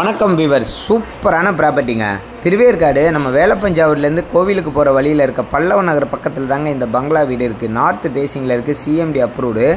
வணக்கம் வீவர், சூப்பரான ப்ராப்பர்ட்டிங்க. திருவேற்காடு நம்ம வேலப்பஞ்சாவூர்லேருந்து கோவிலுக்கு போகிற வழியில் இருக்க பல்லவ நகர் பக்கத்தில் தாங்க இந்த பங்களா வீடு இருக்குது. நார்த்து பேசிங்கில் இருக்குது. சிஎம்டி அப்ரூவ்டு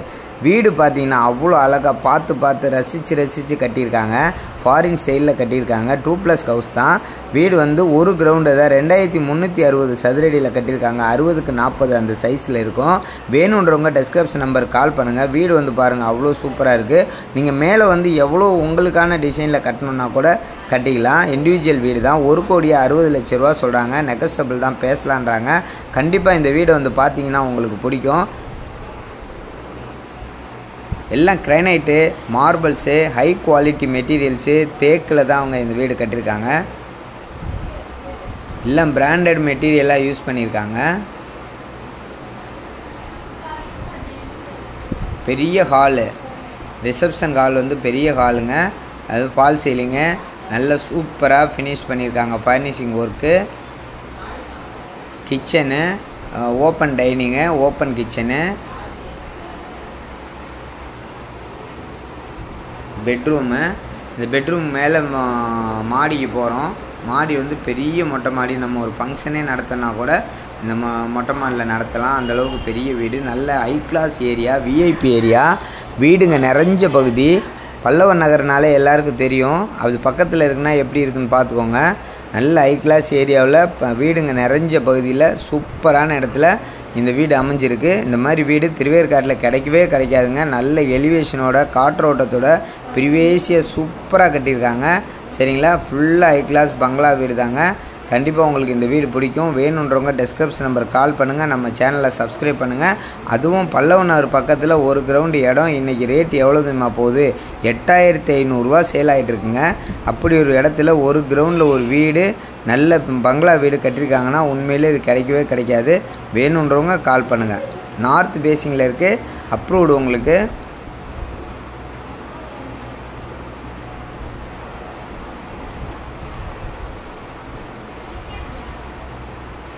வீடு. பார்த்தீங்கன்னா அவ்வளோ அழகாக பார்த்து ரசித்து கட்டியிருக்காங்க. ஃபாரின் ஸ்டைலில் கட்டியிருக்காங்க. 2+ ஹவுஸ் தான். வீடு வந்து ஒரு கிரவுண்டு தான். 2360 சதுரடியில் கட்டியிருக்காங்க. 60க்கு 40 அந்த சைஸில் இருக்கும். வேணுன்றவங்க டிஸ்கிரிப்ஷன் நம்பர் கால் பண்ணுங்கள். வீடு வந்து பாருங்கள், அவ்வளோ சூப்பராக இருக்குது. நீங்கள் மேலே வந்து எவ்வளோ உங்களுக்கான டிசைனில் கட்டணுன்னா கூட கட்டிக்கலாம். இண்டிவிஜுவல் வீடு தான். 1,60,00,000 ரூபா சொல்கிறாங்க. நெகோசியபிள் தான், பேசலான்றாங்க. கண்டிப்பாக இந்த வீடு வந்து பார்த்தீங்கன்னா உங்களுக்கு பிடிக்கும். எல்லாம் கிரைனைட்டு, மார்பிள்ஸு, ஹை குவாலிட்டி மெட்டீரியல்ஸு, தேக்கில் தான் அவங்க இந்த வீடு கட்டியிருக்காங்க. எல்லாம் பிராண்டட் மெட்டீரியலாக யூஸ் பண்ணியிருக்காங்க. பெரிய ஹாலு, ரிசப்ஷன் ஹால் வந்து பெரிய ஹாலுங்க. அது ஃபால் சீலிங்கு நல்ல சூப்பராக ஃபினிஷ் பண்ணியிருக்காங்க. Furnishing work. Kitchen, open dining, open kitchen, bedroom. இந்த பெட்ரூம் மேலே மாடிக்கு போகிறோம். மாடி வந்து பெரிய மொட்டை மாடி. நம்ம ஒரு ஃபங்க்ஷனே நடத்தினா கூட இந்த மொட்டை மாடியில் நடத்தலாம். அந்தளவுக்கு பெரிய வீடு. நல்ல high class area, VIP area. வீடுங்க நிறைஞ்ச பகுதி. பல்லவ நகர்னாலே எல்லாருக்கும் தெரியும். அது பக்கத்தில் இருக்குன்னா எப்படி இருக்குன்னு பார்த்துக்கோங்க. நல்ல ஹை கிளாஸ் ஏரியாவில் வீடுங்க நிறைஞ்ச பகுதியில் சூப்பரான இடத்துல இந்த வீடு அமைஞ்சிருக்கு. இந்த மாதிரி வீடு திருவேற்காட்டில் கிடைக்கவே கிடைக்காதுங்க. நல்ல எலிவேஷனோட, காற்றோட்டத்தோட, ப்ரிவேசியாக சூப்பராக கட்டியிருக்காங்க. சரிங்களா? ஃபுல்லாக ஹை கிளாஸ் பங்களா வீடு தாங்க. கண்டிப்பாக உங்களுக்கு இந்த வீடு பிடிக்கும். வேணுன்றவங்க டிஸ்கிரிப்ஷன் நம்பர் கால் பண்ணுங்கள். நம்ம சேனலை சப்ஸ்கிரைப் பண்ணுங்கள். அதுவும் பல்லவ நகர் பக்கத்தில் ஒரு கிரவுண்டு இடம் இன்றைக்கி ரேட் எவ்வளோ தெரியுமா போகுது? 8,500 ரூபா சேல் ஆகிட்டுருக்குங்க. அப்படி ஒரு இடத்துல ஒரு கிரவுண்டில் ஒரு வீடு, நல்ல பங்களா வீடு கட்டியிருக்காங்கன்னா உண்மையிலே இது கிடைக்கவே கிடைக்காது. வேணுன்றவங்க கால் பண்ணுங்கள். நார்த் பேசிங்கில் இருக்குது. அப்ரூவ்டு உங்களுக்கு.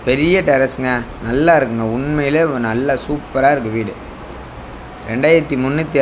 பெரிய டெரஸுங்க. நல்லா இருக்குங்க. உண்மையிலே நல்லா சூப்பராக இருக்குது வீடு. 2360